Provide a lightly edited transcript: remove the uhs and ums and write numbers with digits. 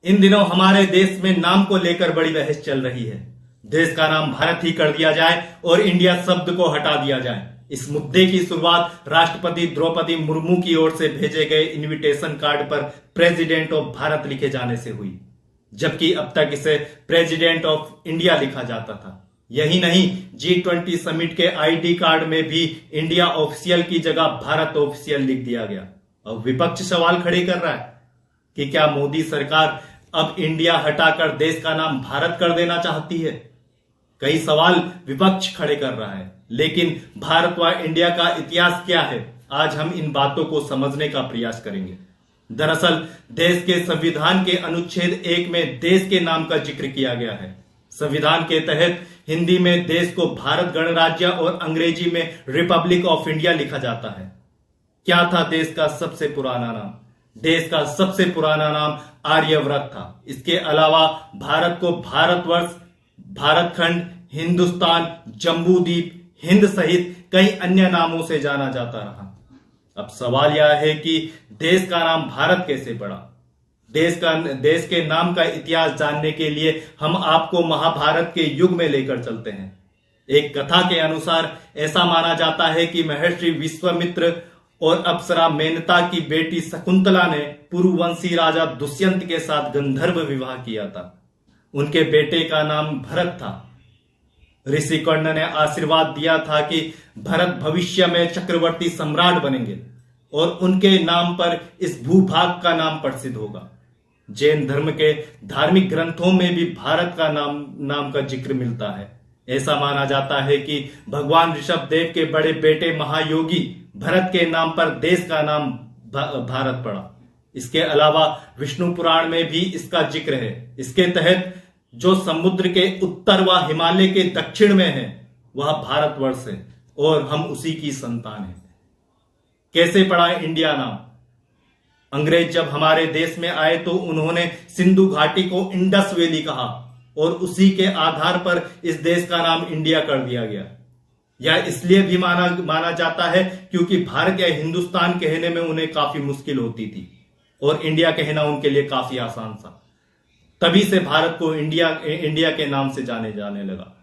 इन दिनों हमारे देश में नाम को लेकर बड़ी बहस चल रही है। देश का नाम भारत ही कर दिया जाए और इंडिया शब्द को हटा दिया जाए। इस मुद्दे की शुरुआत राष्ट्रपति द्रौपदी मुर्मू की ओर से भेजे गए इनविटेशन कार्ड पर प्रेसिडेंट ऑफ भारत लिखे जाने से हुई, जबकि अब तक इसे प्रेसिडेंट ऑफ इंडिया लिखा जाता था। यही नहीं, G20 समिट के आईडी कार्ड में भी इंडिया ऑफिशियल की जगह भारत ऑफिशियल लिख दिया गया। अब विपक्ष सवाल खड़े कर रहा है कि क्या मोदी सरकार अब इंडिया हटाकर देश का नाम भारत कर देना चाहती है। कई सवाल विपक्ष खड़े कर रहा है, लेकिन भारत व इंडिया का इतिहास क्या है, आज हम इन बातों को समझने का प्रयास करेंगे। दरअसल देश के संविधान के अनुच्छेद 1 में देश के नाम का जिक्र किया गया है। संविधान के तहत हिंदी में देश को भारत गणराज्य और अंग्रेजी में रिपब्लिक ऑफ इंडिया लिखा जाता है। क्या था देश का सबसे पुराना नाम? देश का सबसे पुराना नाम आर्यव्रत था। इसके अलावा भारत को भारतवर्ष, भारतखंड, हिंदुस्तान, जम्बूद्वीप, हिंद सहित कई अन्य नामों से जाना जाता रहा। अब सवाल यह है कि देश का नाम भारत कैसे पड़ा। देश के नाम का इतिहास जानने के लिए हम आपको महाभारत के युग में लेकर चलते हैं। एक कथा के अनुसार ऐसा माना जाता है कि महर्षि विश्वामित्र और अप्सरा मेनका की बेटी शकुंतला ने पुरुवंशी राजा दुष्यंत के साथ गंधर्व विवाह किया था। उनके बेटे का नाम भरत था। ऋषि कर्ण ने आशीर्वाद दिया था कि भरत भविष्य में चक्रवर्ती सम्राट बनेंगे और उनके नाम पर इस भूभाग का नाम प्रसिद्ध होगा। जैन धर्म के धार्मिक ग्रंथों में भी भारत का नाम का जिक्र मिलता है। ऐसा माना जाता है कि भगवान ऋषभ देव के बड़े बेटे महायोगी भरत के नाम पर देश का नाम भारत पड़ा। इसके अलावा विष्णु पुराण में भी इसका जिक्र है। इसके तहत जो समुद्र के उत्तर व हिमालय के दक्षिण में है वह भारतवर्ष है और हम उसी की संतान हैं। कैसे पड़ा इंडिया नाम? अंग्रेज जब हमारे देश में आए तो उन्होंने सिंधु घाटी को इंडस वैली कहा और उसी के आधार पर इस देश का नाम इंडिया कर दिया गया। यह इसलिए भी माना जाता है क्योंकि भारत या हिंदुस्तान कहने में उन्हें काफी मुश्किल होती थी और इंडिया कहना उनके लिए काफी आसान था। तभी से भारत को इंडिया के नाम से जाने लगा।